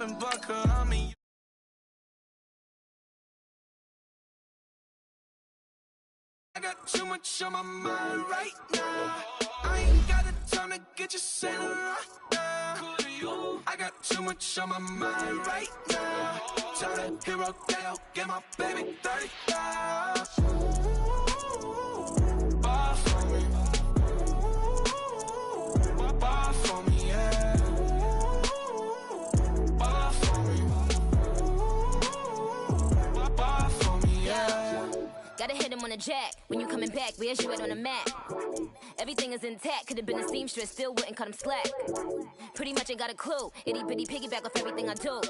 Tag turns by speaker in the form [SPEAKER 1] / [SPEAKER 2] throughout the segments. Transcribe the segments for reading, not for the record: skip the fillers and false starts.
[SPEAKER 1] popping vodka on me. I got too much on my mind right now. I ain't got the time to get you sailing right now. I got too much on my mind right now. Tell that hero Dale, get my baby 35. Bar for me. Bar for me, yeah. Bar for me. Bar for me, yeah.
[SPEAKER 2] Gotta hit him on the jack. When you coming back, where's you at on the map? Everything is intact. Could've been a seamstress, still wouldn't cut him slack. Pretty much ain't got a clue. Itty bitty piggyback off everything I do.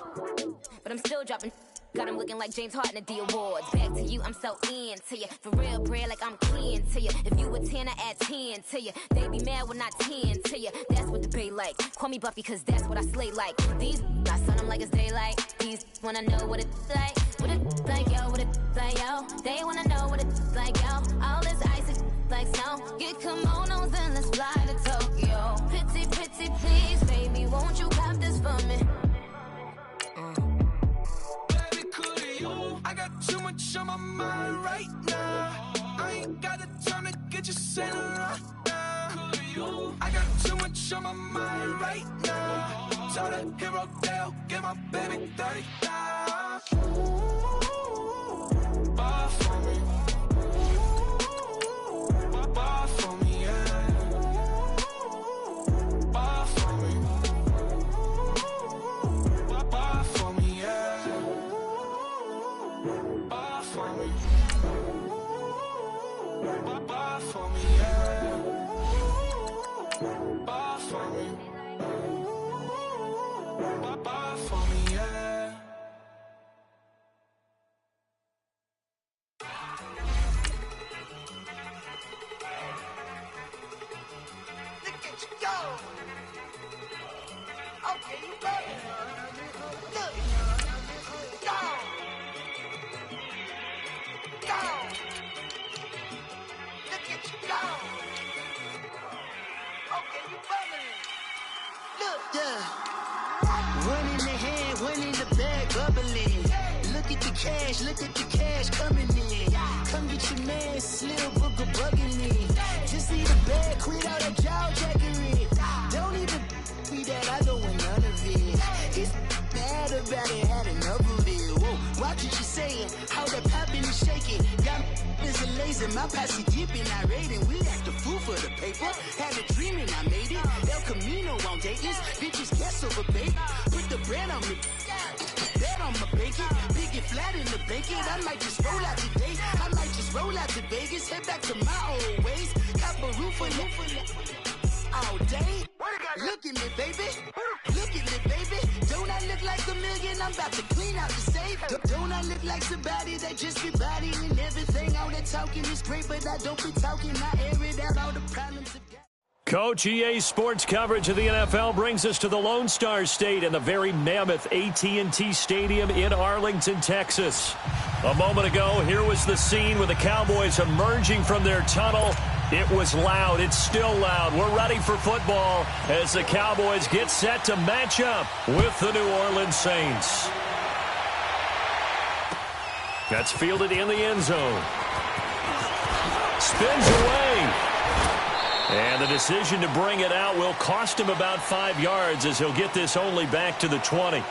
[SPEAKER 2] But I'm still dropping. Got him looking like James Harden at the awards. Back to you, I'm so into you. For real, bread, like I'm keen to you. If you a 10, I add 10 to you. They be mad when I 10 to you. That's what the bay like. Call me Buffy, cause that's what I slay like. These, I son them like it's daylight. These wanna know what it's like. What it's like, yo, what it's like, yo. They wanna know what it's like, yo. All this ice is like snow. Get kimonos and let's fly to Tokyo. Pity, pity, please, baby, won't you pop this for me?
[SPEAKER 1] I got too much on my mind right now. I ain't got the time to get you sailing right now. I got too much on my mind right now. Tell that hero Dale, get my baby 35. Bar for me. Bar for me, yeah. Bar for me. Bar for me, yeah. Bar for me. Bar for me, yeah. Bar for me. Bar for me, yeah.
[SPEAKER 3] Look at you go. Okay, you ready? Look. Go. Go. Look at you go. Okay, you ready? Look.
[SPEAKER 4] Yeah. One in the hand, one in the bag, bubbling. Look at the cash coming in. Come get your man, Slim Booger bugging me. Just see the bag, quit all that jaw jackery. Don't even be that, I don't want none of it. He's mad about it, had enough of it. Whoa, watch what you saying, how that poppin' and shaking. Got is a laser, my posse dipping, I raiding. We act a fool for the paper. Had a dream and I made it. El Camino on Dayton's, bitches guess over bait. Put the bread on me. Bet on my bacon, big and flat in the bacon. I might just roll out today. I might just roll out to Vegas, head back to my old ways. Cop a roof for all day. Look at me, baby. Look at me, baby. Don't I look like a million? I'm about to clean out the safe. Don't I look like somebody that just be bodying everything? All that talking is great, but I don't be talking. I air it out, all the problems I've got.
[SPEAKER 5] Coach, EA Sports coverage of the NFL brings us to the Lone Star State and the very mammoth AT&T Stadium in Arlington, Texas. A moment ago, here was the scene with the Cowboys emerging from their tunnel. It was loud. It's still loud. We're ready for football as the Cowboys get set to match up with the New Orleans Saints. That's fielded in the end zone. Spins away. And the decision to bring it out will cost him about 5 yards as he'll get this only back to the 20.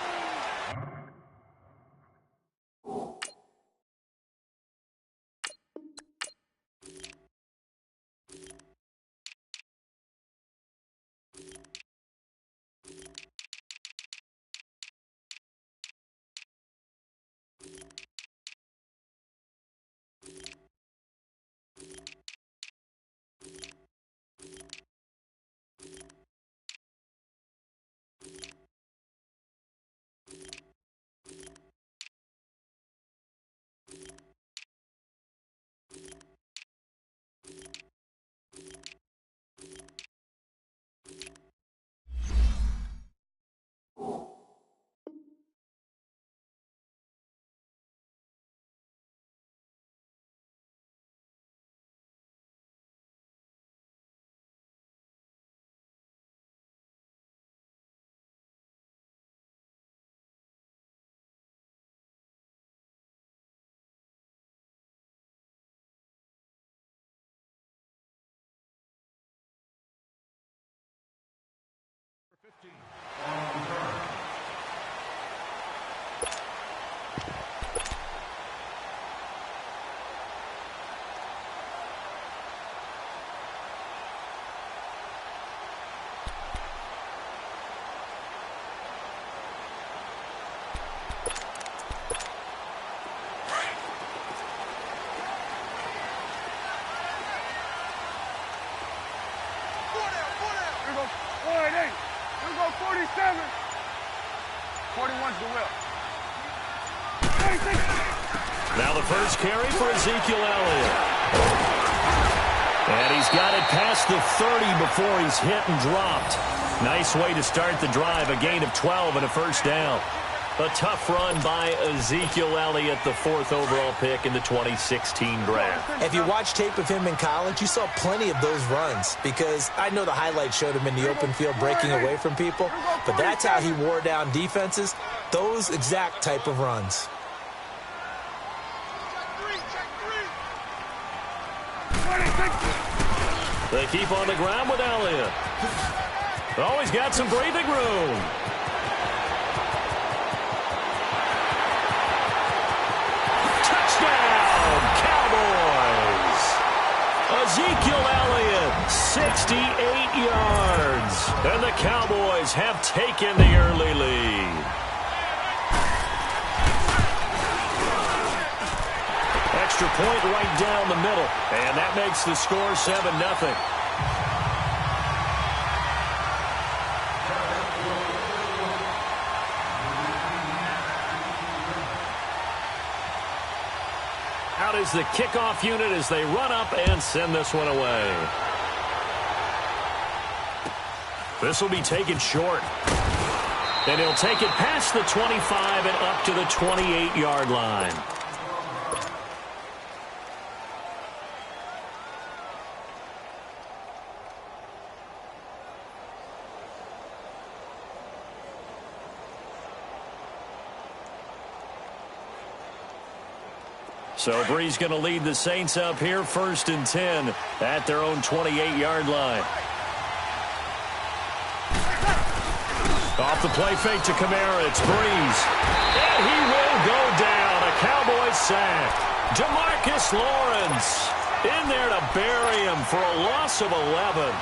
[SPEAKER 5] Now the first carry for Ezekiel Elliott. And he's got it past the 30 before he's hit and dropped. Nice way to start the drive, a gain of 12 and a first down. A tough run by Ezekiel Elliott, the 4th overall pick in the 2016 draft.
[SPEAKER 6] If you watch tape of him in college, you saw plenty of those runs, because I know the highlights showed him in the open field breaking away from people, but that's how he wore down defenses, those exact type of runs.
[SPEAKER 5] They keep on the ground with Elliott. Oh, he's got some breathing room. Touchdown, Cowboys. Ezekiel Elliott, 68 yards. And the Cowboys have taken the early lead. Extra point right down the middle. And that makes the score 7-0. Out is the kickoff unit as they run up and send this one away. This will be taken short. And he'll take it past the 25 and up to the 28-yard line. So Bree's going to lead the Saints up here, 1st and 10 at their own 28-yard line. Off the play fake to Kamara, it's Breeze. And he will go down, a Cowboys sack. DeMarcus Lawrence in there to bury him for a loss of 11.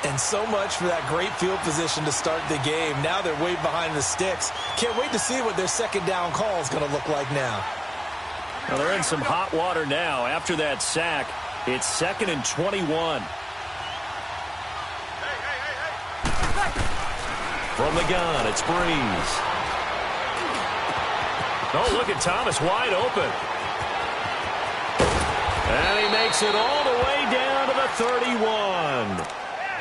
[SPEAKER 6] And so much for that great field position to start the game. Now they're way behind the sticks. Can't wait to see what their second down call is going to look like now.
[SPEAKER 5] Well, they're in some hot water now. After that sack, it's 2nd and 21. From the gun, it's Breeze. Oh, look at Thomas wide open. And he makes it all the way down to the 31.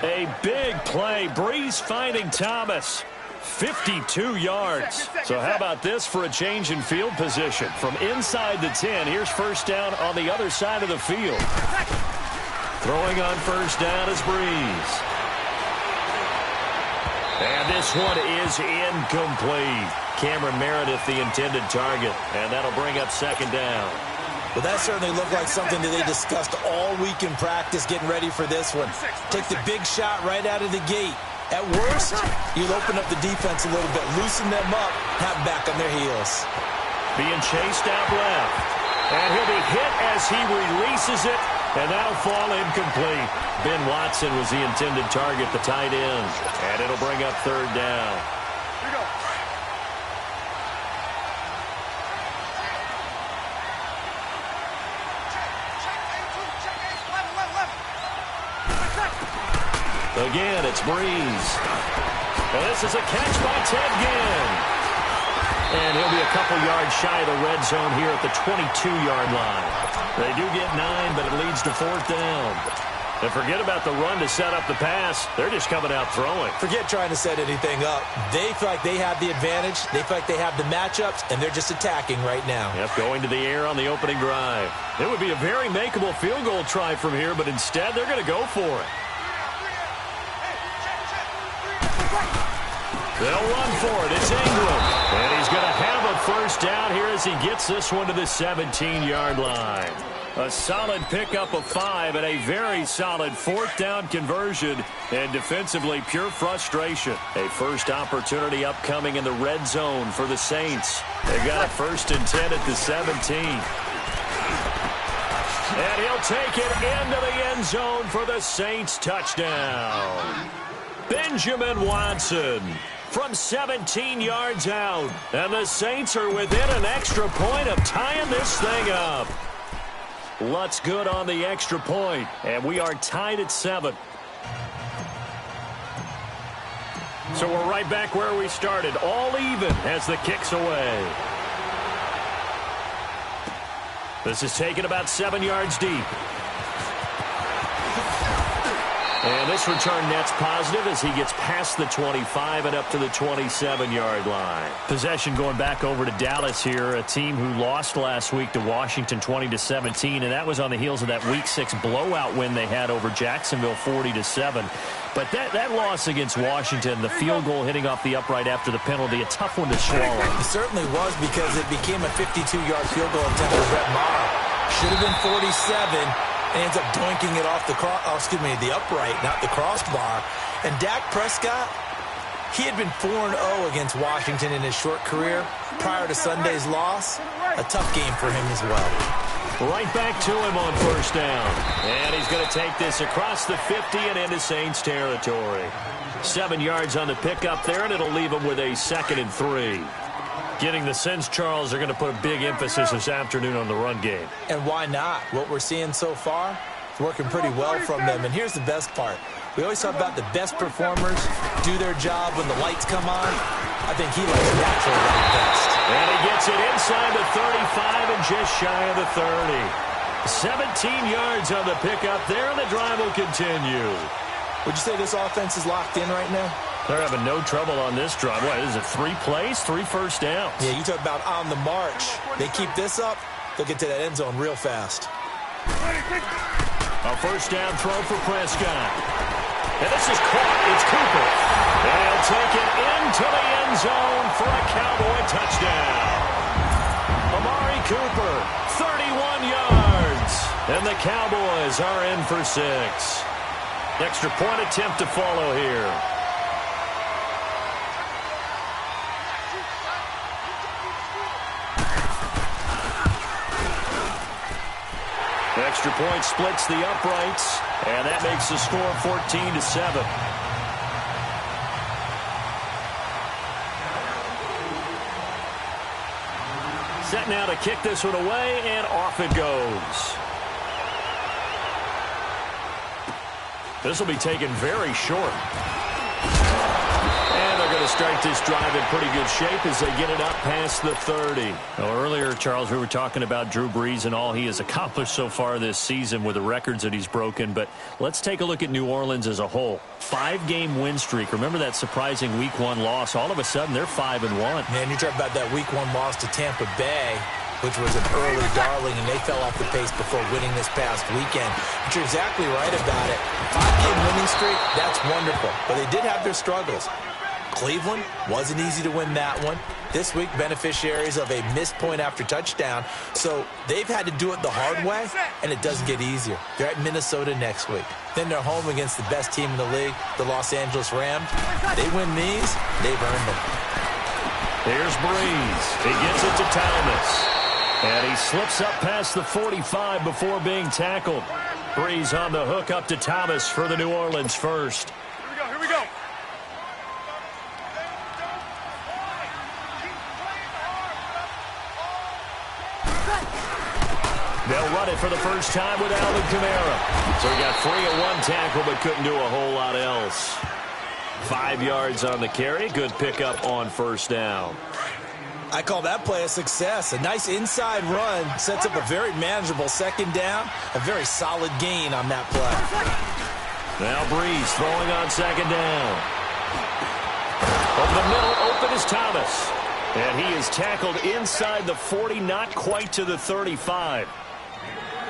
[SPEAKER 5] A big play. Breeze finding Thomas. 52 yards. So how about this for a change in field position? From inside the 10, here's first down on the other side of the field. Throwing on first down is Breeze. And this one is incomplete. Cameron Meredith, the intended target. And that'll bring up second down.
[SPEAKER 6] Well, that certainly looked like something that they discussed all week in practice, getting ready for this one. Take the big shot right out of the gate. At worst, you'll open up the defense a little bit, loosen them up, have them back on their heels.
[SPEAKER 5] Being chased out left. And he'll be hit as he releases it, and that'll fall incomplete. Ben Watson was the intended target, the tight end. And it'll bring up third down. Here we go. Again, it's Breeze. And this is a catch by Ted Ginn. And he'll be a couple yards shy of the red zone here at the 22-yard line. They do get 9, but it leads to fourth down. And forget about the run to set up the pass. They're just coming out throwing.
[SPEAKER 6] Forget trying to set anything up. They feel like they have the advantage. They feel like they have the matchups, and they're just attacking right now.
[SPEAKER 5] Yep, going to the air on the opening drive. It would be a very makeable field goal try from here, but instead they're going to go for it. They'll run for it. It's Ingram. And he's going to have a first down here as he gets this one to the 17-yard line. A solid pickup of 5 and a very solid fourth down conversion. And defensively, pure frustration. A first opportunity upcoming in the red zone for the Saints. They've got a 1st and 10 at the 17. And he'll take it into the end zone for the Saints touchdown. Benjamin Watson from 17 yards out. And the Saints are within an extra point of tying this thing up. Lutz good on the extra point, and we are tied at 7. So we're right back where we started. All even as the kick's away. This is taken about 7 yards deep. And this return net's positive as he gets past the 25 and up to the 27-yard line. Possession going back over to Dallas here, a team who lost last week to Washington 20-17, and that was on the heels of that Week 6 blowout win they had over Jacksonville 40-7. But that loss against Washington, the field goal hitting off the upright after the penalty, a tough one to swallow.
[SPEAKER 6] It certainly was because it became a 52-yard field goal attempt for Brett Maher. Should have been 47. And ends up doinking it off the upright, not the crossbar. And Dak Prescott, he had been 4-0 against Washington in his short career prior to Sunday's loss. A tough game for him as well.
[SPEAKER 5] Right back to him on first down. And he's going to take this across the 50 and into Saints territory. 7 yards on the pickup there, and it'll leave him with a 2nd and 3. Getting the sense, Charles, are going to put a big emphasis this afternoon on the run game.
[SPEAKER 6] And why not? What we're seeing so far is working pretty well from them. And here's the best part. We always talk about the best performers do their job when the lights come on. I think he likes natural light best.
[SPEAKER 5] And he gets it inside the 35 and just shy of the 30. 17 yards on the pickup there, and the drive will continue.
[SPEAKER 6] Would you say this offense is locked in right now?
[SPEAKER 5] They're having no trouble on this drive. What, is it 3 plays, 3 first downs?
[SPEAKER 6] Yeah, you talk about on the march. They keep this up, they'll get to that end zone real fast.
[SPEAKER 5] A first down throw for Prescott. And this is caught. It's Cooper. And he'll take it into the end zone for a Cowboy touchdown. Amari Cooper, 31 yards. And the Cowboys are in for 6. Extra point attempt to follow here. Extra point splits the uprights, and that makes the score 14-7. Set now to kick this one away, and off it goes. This will be taken very short. And they're going to start this drive in pretty good shape as they get it up past the 30. Well, earlier, Charles, we were talking about Drew Brees and all he has accomplished so far this season with the records that he's broken. But let's take a look at New Orleans as a whole. 5-game win streak. Remember that surprising Week 1 loss? All of a sudden, they're 5-1.
[SPEAKER 6] Man, you talk about that Week 1 loss to Tampa Bay, which was an early darling, and they fell off the pace before winning this past weekend. But you're exactly right about it. 5-game winning streak, that's wonderful. But they did have their struggles. Cleveland, wasn't easy to win that one. This week, beneficiaries of a missed point after touchdown. So they've had to do it the hard way, and it doesn't get easier. They're at Minnesota next week. Then they're home against the best team in the league, the Los Angeles Rams. They win these, they've earned them.
[SPEAKER 5] Here's Brees. He gets it to Thomas. And he slips up past the 45 before being tackled. Brees on the hook up to Thomas for the New Orleans first.
[SPEAKER 7] Here we go.
[SPEAKER 5] They'll run it for the first time with Alvin Kamara. So he got 3 at 1 tackle but couldn't do a whole lot else. 5 yards on the carry. Good pickup on first down.
[SPEAKER 6] I call that play a success. A nice inside run sets up a very manageable second down. A very solid gain on that play.
[SPEAKER 5] Now Brees throwing on second down. Over the middle, open is Thomas. And he is tackled inside the 40, not quite to the 35.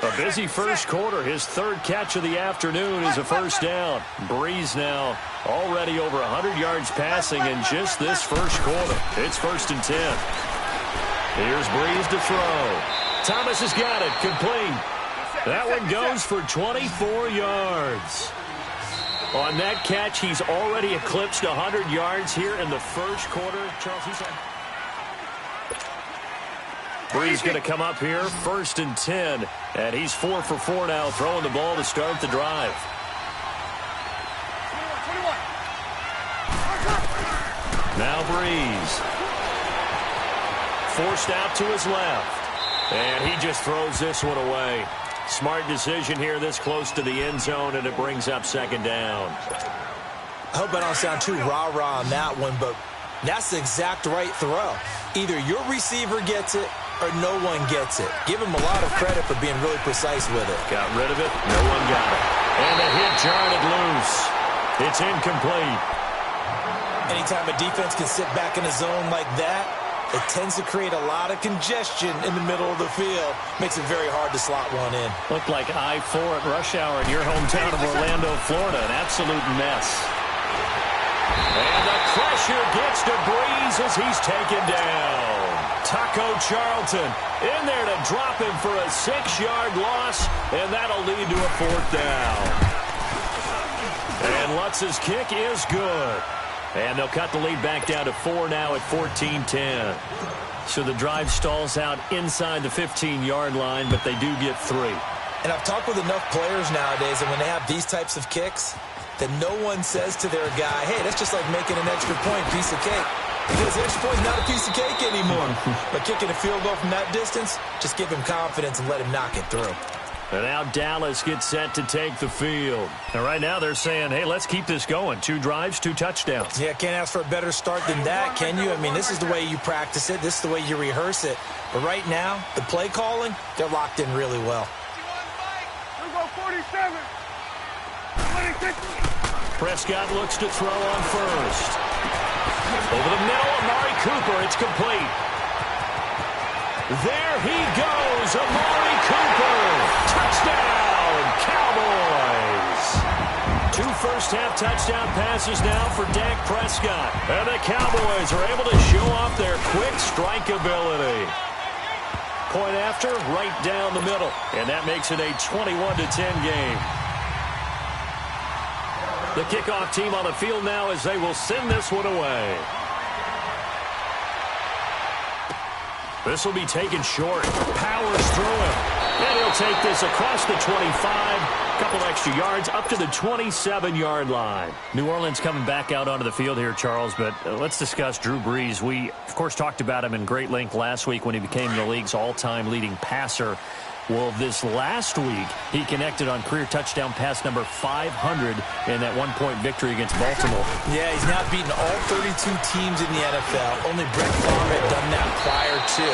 [SPEAKER 5] A busy first quarter. His 3rd catch of the afternoon is a first down. Brees now already over 100 yards passing in just this first quarter. It's 1st and 10. Here's Brees to throw. Thomas has got it. Complete. That one goes for 24 yards. On that catch, he's already eclipsed 100 yards here in the first quarter. Charles, he's on. Brees going to come up here, 1st and 10, and he's 4 for 4 now, throwing the ball to start the drive. Now Brees. Forced out to his left, and he just throws this one away. Smart decision here this close to the end zone, and it brings up second down.
[SPEAKER 6] I hope I don't sound too rah-rah on that one, but that's the exact right throw. Either your receiver gets it or no one gets it. Give him a lot of credit for being really precise with it.
[SPEAKER 5] Got rid of it. No one got it. And the hit jarred it loose. It's incomplete.
[SPEAKER 6] Anytime a defense can sit back in a zone like that, it tends to create a lot of congestion in the middle of the field. Makes it very hard to slot one in.
[SPEAKER 5] Looked like I-4 at rush hour in your hometown of Orlando, Florida. An absolute mess. And the pressure gets to Breeze as he's taken down. Taco Charlton in there to drop him for a 6-yard loss, and that'll lead to a 4th down. And Lutz's kick is good. And they'll cut the lead back down to 4 now at 14-10. So the drive stalls out inside the 15-yard line, but they do get 3.
[SPEAKER 6] And I've talked with enough players nowadays, and when they have these types of kicks, that no one says to their guy, hey, that's just like making an extra point piece of cake. Because the extra point's not a piece of cake anymore. But kicking a field goal from that distance, just give him confidence and let him knock it through.
[SPEAKER 5] And now Dallas gets set to take the field. And right now they're saying, hey, let's keep this going. 2 drives, 2 touchdowns.
[SPEAKER 6] Yeah, can't ask for a better start than that, can you? I mean, this is the way you practice it. This is the way you rehearse it. But right now, the play calling, they're locked in really well.
[SPEAKER 3] We'll go 47. 26.
[SPEAKER 5] Prescott looks to throw on first. Over the middle, Amari Cooper. It's complete. There he goes, Amari Cooper. Touchdown, Cowboys. 2 first-half touchdown passes now for Dak Prescott. And the Cowboys are able to show off their quick strike ability. Point after, right down the middle. And that makes it a 21-10 game. The kickoff team on the field now as they will send this one away. This will be taken short. Powers through him. And he'll take this across the 25. Couple extra yards up to the 27-yard line. New Orleans coming back out onto the field here, Charles, but let's discuss Drew Brees. We, of course, talked about him in great length last week when he became the league's all-time leading passer. Well, this last week, he connected on career touchdown pass number 500 in that one-point victory against Baltimore.
[SPEAKER 6] Yeah, he's now beaten all 32 teams in the NFL. Only Brett Favre had done that prior to.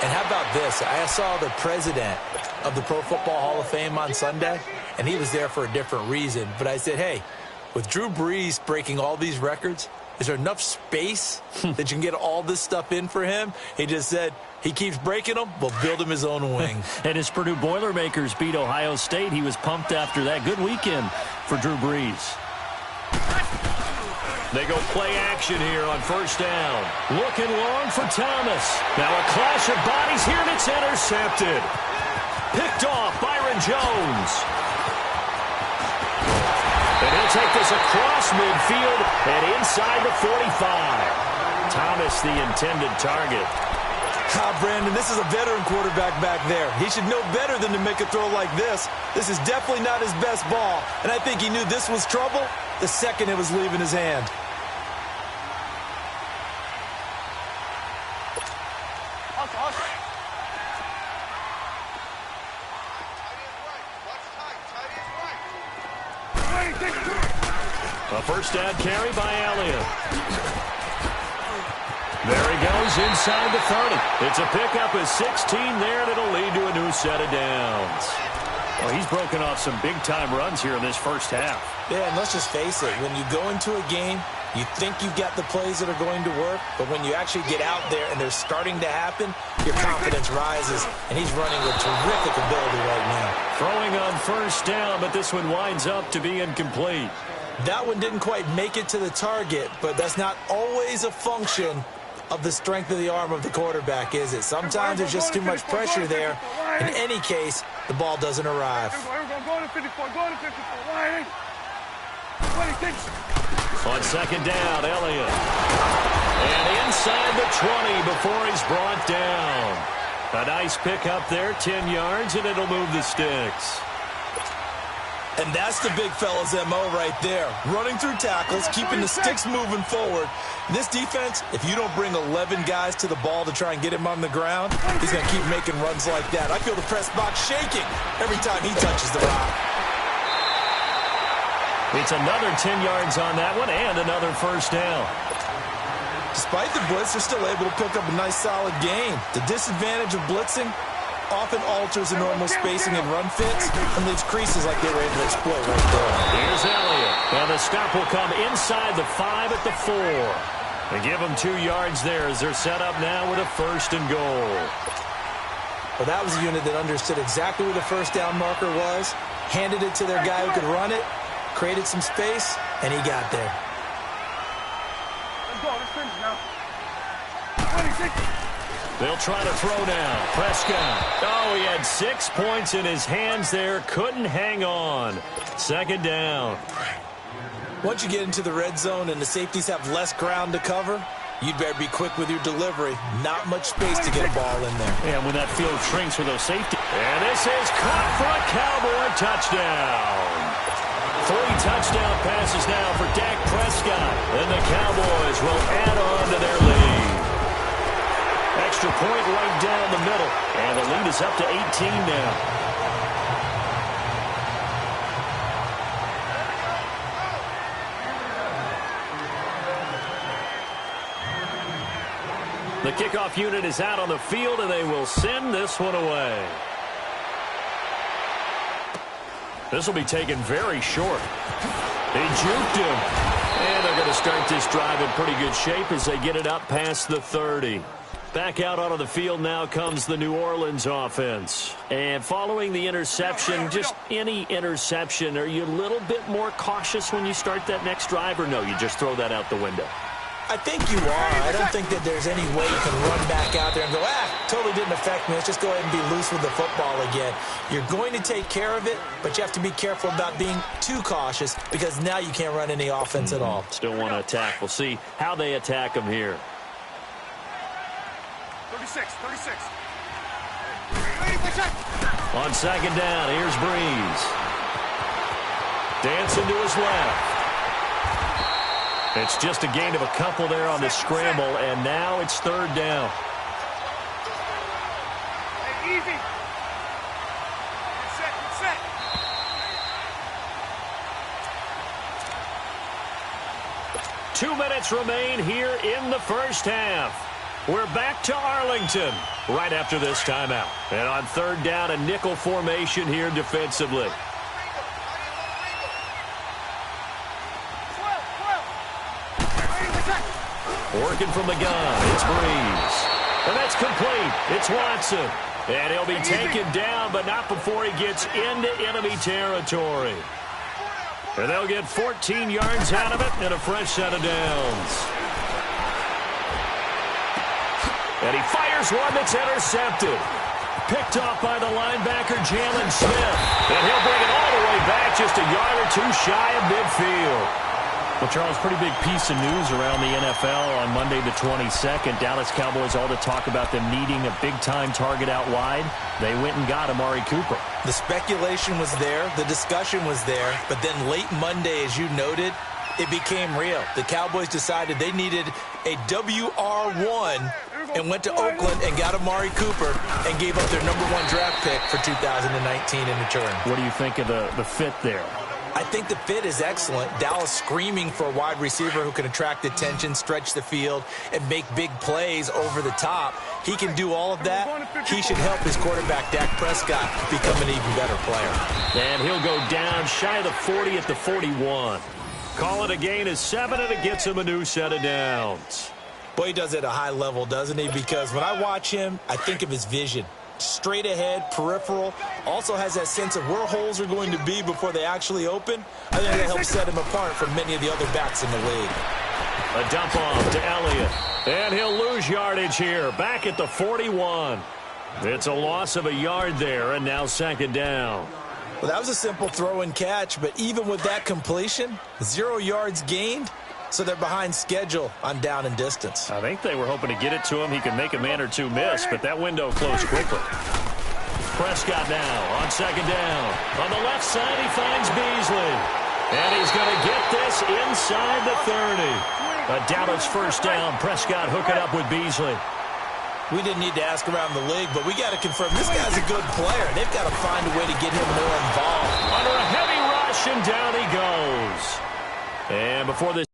[SPEAKER 6] And how about this? I saw the president of the Pro Football Hall of Fame on Sunday, and he was there for a different reason. But I said, hey, with Drew Brees breaking all these records, is there enough space that you can get all this stuff in for him? He just said, he keeps breaking them, we'll build him his own wing.
[SPEAKER 5] And his Purdue Boilermakers beat Ohio State. He was pumped after that. Good weekend for Drew Brees. They go play action here on first down. Looking long for Thomas. Now a clash of bodies here, and it's intercepted. Picked off Byron Jones. And he'll take this across midfield and inside the 45. Thomas, the intended target.
[SPEAKER 6] Brandon, this is a veteran quarterback back there. He should know better than to make a throw like this. This is definitely not his best ball, and I think he knew this was trouble the second it was leaving his hand.
[SPEAKER 5] A first down carry by Elliott. There he goes inside the 30. It's a pickup of 16 there, and it'll lead to a new set of downs. Well, he's broken off some big-time runs here in this first half.
[SPEAKER 6] Yeah, and let's just face it. When you go into a game, you think you've got the plays that are going to work, but when you actually get out there and they're starting to happen, your confidence rises, and he's running with terrific ability right now.
[SPEAKER 5] Throwing on first down, but this one winds up to be incomplete.
[SPEAKER 6] That one didn't quite make it to the target, but that's not always a function of the strength of the arm of the quarterback, is it? Sometimes there's just too much pressure there. In any case, the ball doesn't arrive.
[SPEAKER 5] On second down, Elliott. And inside the 20 before he's brought down. A nice pickup there, 10 yards, and it'll move the sticks.
[SPEAKER 6] And that's the big fella's MO right there. Running through tackles, keeping the sticks moving forward. This defense, if you don't bring 11 guys to the ball to try and get him on the ground, he's going to keep making runs like that. I feel the press box shaking every time he touches the rock.
[SPEAKER 5] It's another 10 yards on that one and another first down.
[SPEAKER 6] Despite the blitz, they're still able to pick up a nice, solid gain. The disadvantage of blitzing often alters the normal spacing and run fits and leaves creases like they were able to exploit right there.
[SPEAKER 5] Here's Elliott. And the stop will come inside the 5 at the 4. They give them 2 yards there as they're set up now with a first and goal.
[SPEAKER 6] Well, that was a unit that understood exactly where the first down marker was, handed it to their guy who could run it, created some space, and he got there.
[SPEAKER 3] Let's go. Let's finish now. 26.
[SPEAKER 5] They'll try to throw now. Prescott. Oh, he had 6 points in his hands there. Couldn't hang on. Second down.
[SPEAKER 6] Once you get into the red zone and the safeties have less ground to cover, you'd better be quick with your delivery. Not much space to get a ball in there.
[SPEAKER 5] And when that field shrinks with those safeties. And this is caught for a Cowboy touchdown. 3 touchdown passes now for Dak Prescott. And the Cowboys will add on to their lead. Extra point right down the middle. And the lead is up to 18 now. The kickoff unit is out on the field, and they will send this one away. This will be taken very short. They juked him. And they're going to start this drive in pretty good shape as they get it up past the 30. Back out onto the field now comes the New Orleans offense. And following the interception, just any interception, are you a little bit more cautious when you start that next drive, or no, you just throw that out the window?
[SPEAKER 6] I think you are. I don't think that there's any way you can run back out there and go, totally didn't affect me. Let's just go ahead and be loose with the football again. You're going to take care of it, but you have to be careful about being too cautious because now you can't run any offense at all.
[SPEAKER 5] Still want to attack. We'll see how they attack them here.
[SPEAKER 3] 36.
[SPEAKER 5] On second down, here's Breeze. Dancing to his left. It's just a gain of a couple there on the scramble, and now it's third down.
[SPEAKER 3] Hey, easy. Get set.
[SPEAKER 5] 2 minutes remain here in the first half. We're back to Arlington right after this timeout. And on third down, a nickel formation here defensively. Working from the gun, it's Breeze. And that's complete. It's Watson. And he'll be taken down, but not before he gets into enemy territory. And they'll get 14 yards out of it and a fresh set of downs. And he fires one that's intercepted. Picked off by the linebacker, Jalen Smith. And he'll bring it all the way back, just a yard or two shy of midfield. Well, Charles, pretty big piece of news around the NFL on Monday the 22nd. Dallas Cowboys all to talk about them needing a big-time target out wide. They went and got Amari Cooper.
[SPEAKER 6] The speculation was there. The discussion was there. But then late Monday, as you noted, it became real. The Cowboys decided they needed a WR1 and went to Oakland and got Amari Cooper and gave up their #1 draft pick for 2019 in return.
[SPEAKER 5] What do you think of the fit there?
[SPEAKER 6] I think the fit is excellent. Dallas screaming for a wide receiver who can attract attention, stretch the field, and make big plays over the top. He can do all of that. He should help his quarterback, Dak Prescott, become an even better player.
[SPEAKER 5] And he'll go down shy of the 40 at the 41. Call it a gain of 7, and it gets him a new set of downs.
[SPEAKER 6] Boy, he does it at a high level, doesn't he? Because when I watch him, I think of his vision. Straight ahead, peripheral, also has that sense of where holes are going to be before they actually open. I think that helps set him apart from many of the other backs in the league.
[SPEAKER 5] A dump off to Elliott, and he'll lose yardage here, back at the 41. It's a loss of a yard there, and now second down.
[SPEAKER 6] Well, that was a simple throw and catch, but even with that completion, 0 yards gained, so they're behind schedule on down and distance.
[SPEAKER 5] I think they were hoping to get it to him. He could make a man or two miss, but that window closed quickly. Prescott now on second down. On the left side, he finds Beasley. And he's going to get this inside the 30. A Dallas first down. Prescott hooking up with Beasley.
[SPEAKER 6] We didn't need to ask around the league, but we got to confirm this guy's a good player. They've got to find a way to get him more involved.
[SPEAKER 5] Under a heavy rush, completion. Down he goes. And before this,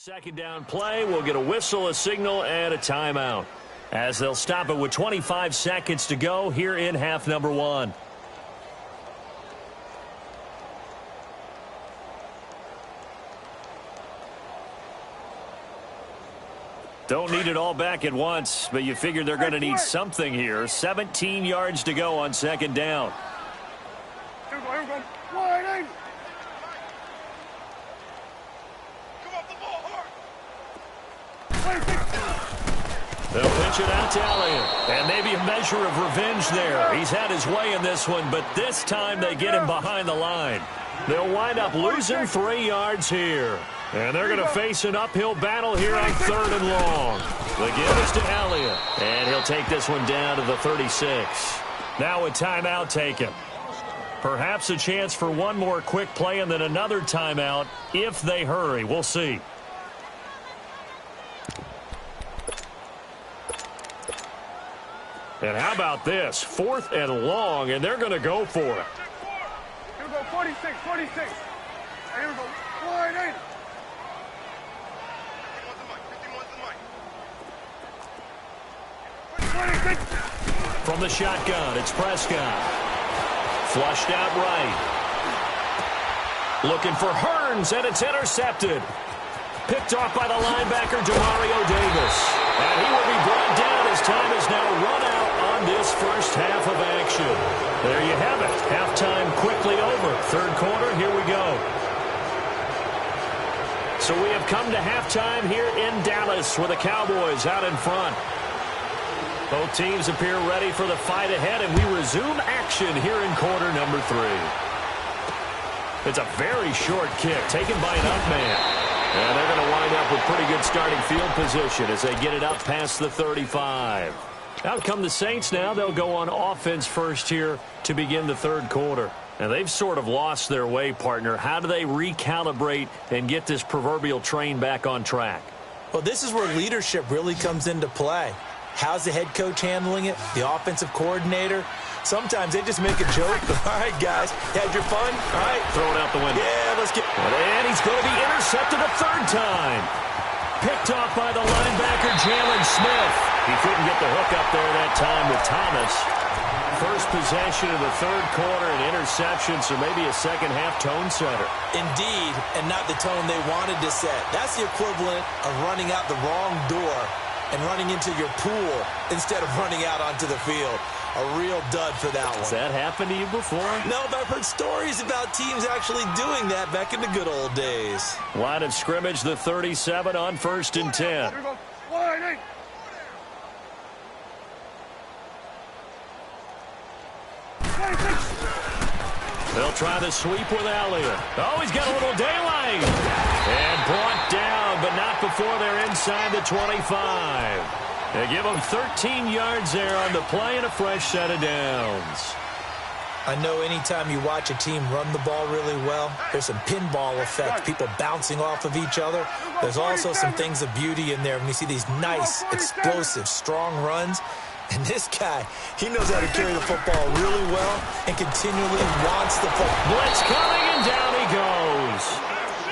[SPEAKER 5] second down play, we'll get a whistle, a signal, and a timeout, as they'll stop it with 25 seconds to go here in half number one. Don't need it all back at once, but you figure they're going to need something here. 17 yards to go on second down.
[SPEAKER 3] Here we go, here we go. Wide.
[SPEAKER 5] They'll pitch it out to Elliott. And maybe a measure of revenge there. He's had his way in this one, but this time they get him behind the line. They'll wind up losing 3 yards here. And they're going to face an uphill battle here on 3rd and long. The give is to Elliott. And he'll take this one down to the 36. Now a timeout taken. Perhaps a chance for one more quick play and then another timeout if they hurry. We'll see. And how about this? 4th and long, and they're going to go for it.
[SPEAKER 3] Here we go, 46. Here we go, wide.
[SPEAKER 5] From the shotgun, it's Prescott. Flushed out right. Looking for Hearns, and it's intercepted. Picked off by the linebacker, Demario Davis. And he will be brought down as time is now run out on this first half of action. There you have it. Halftime quickly over. 3rd quarter, here we go. So we have come to halftime here in Dallas with the Cowboys out in front. Both teams appear ready for the fight ahead, and we resume action here in quarter number 3. It's a very short kick taken by an up man. And they're going to wind up with pretty good starting field position as they get it up past the 35. Out come the Saints now. They'll go on offense first here to begin the 3rd quarter. And they've sort of lost their way, partner. How do they recalibrate and get this proverbial train back on track?
[SPEAKER 6] Well, this is where leadership really comes into play. How's the head coach handling it? The offensive coordinator? Sometimes they just make a joke. All right, guys, had your fun? All right.
[SPEAKER 5] Throw it out the window.
[SPEAKER 6] Yeah, let's get...
[SPEAKER 5] And he's going to be intercepted a 3rd time. Picked off by the linebacker, Jalen Smith. He couldn't get the hook up there that time with Thomas. First possession of the 3rd quarter, an interception, so maybe a second-half tone setter.
[SPEAKER 6] Indeed, and not the tone they wanted to set. That's the equivalent of running out the wrong door and running into your pool instead of running out onto the field. A real dud for that one.
[SPEAKER 5] Has that happened to you before?
[SPEAKER 6] No, but I've heard stories about teams actually doing that back in the good old days.
[SPEAKER 5] Line of scrimmage, the 37 on 1st and 10.
[SPEAKER 3] Here we go, wide.
[SPEAKER 5] They'll try the sweep with Elliott. Oh, he's got a little daylight. And brought down, but not before they're inside the 25. They give them 13 yards there on the play and a fresh set of downs.
[SPEAKER 6] I know anytime you watch a team run the ball really well, there's some pinball effect, people bouncing off of each other. There's also some things of beauty in there when you see these nice, explosive, strong runs. And this guy, he knows how to carry the football really well and continually wants the football.
[SPEAKER 5] Blitz coming, and down he goes.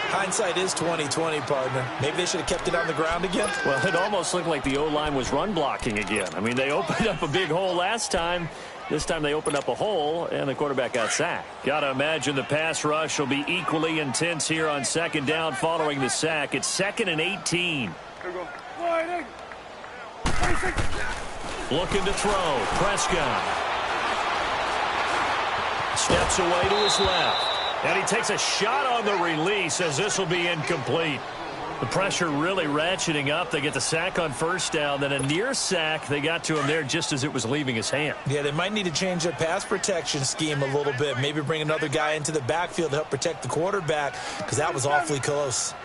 [SPEAKER 6] Hindsight is 20/20, partner. Maybe they should have kept it on the ground again.
[SPEAKER 5] Well, it almost looked like the O-line was run blocking again. I mean, they opened up a big hole last time. This time they opened up a hole, and the quarterback got sacked. Got to imagine the pass rush will be equally intense here on 2nd down following the sack. It's 2nd and 18.
[SPEAKER 3] Here we go. Wide. 26.
[SPEAKER 5] Looking to throw. Prescott. Steps away to his left. And he takes a shot on the release as this will be incomplete. The pressure really ratcheting up. They get the sack on first down, then a near sack. They got to him there just as it was leaving his hand.
[SPEAKER 6] Yeah, they might need to change their pass protection scheme a little bit. Maybe bring another guy into the backfield to help protect the quarterback, because that was awfully close.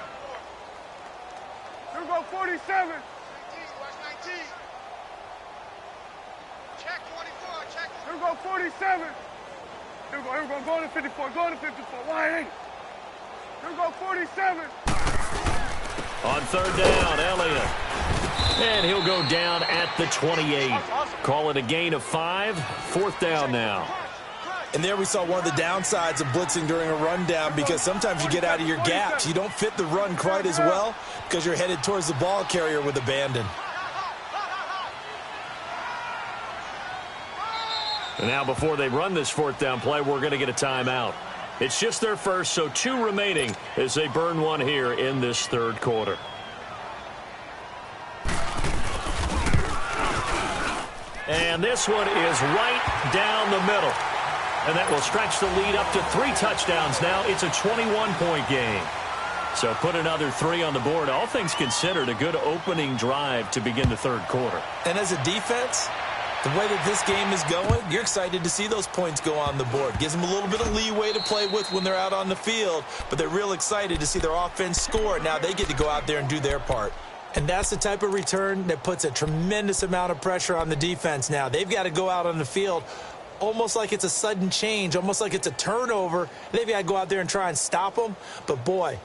[SPEAKER 3] Here we go, 47.
[SPEAKER 7] Watch 19. Check 24. Check.
[SPEAKER 3] Here we go, 47. Here we go, go to 54, go to 54. Wide 8. Here we go, 47.
[SPEAKER 5] On third down, Elliott. And he'll go down at the 28. Call it a gain of 5. Fourth down now.
[SPEAKER 6] And there we saw one of the downsides of blitzing during a rundown, because sometimes you get out of your gaps. You don't fit the run quite as well because you're headed towards the ball carrier with abandon.
[SPEAKER 5] And now before they run this fourth down play, we're going to get a timeout. It's just their first, so 2 remaining as they burn one here in this third quarter. And this one is right down the middle. And that will stretch the lead up to 3 touchdowns now. It's a 21-point game. So put another 3 on the board. All things considered, a good opening drive to begin the third quarter.
[SPEAKER 6] And as a defense, the way that this game is going, you're excited to see those points go on the board. Gives them a little bit of leeway to play with when they're out on the field, but they're real excited to see their offense score. Now they get to go out there and do their part. And that's the type of return that puts a tremendous amount of pressure on the defense now. They've got to go out on the field almost like it's a sudden change, almost like it's a turnover. They've got to go out there and try and stop them. But, boy,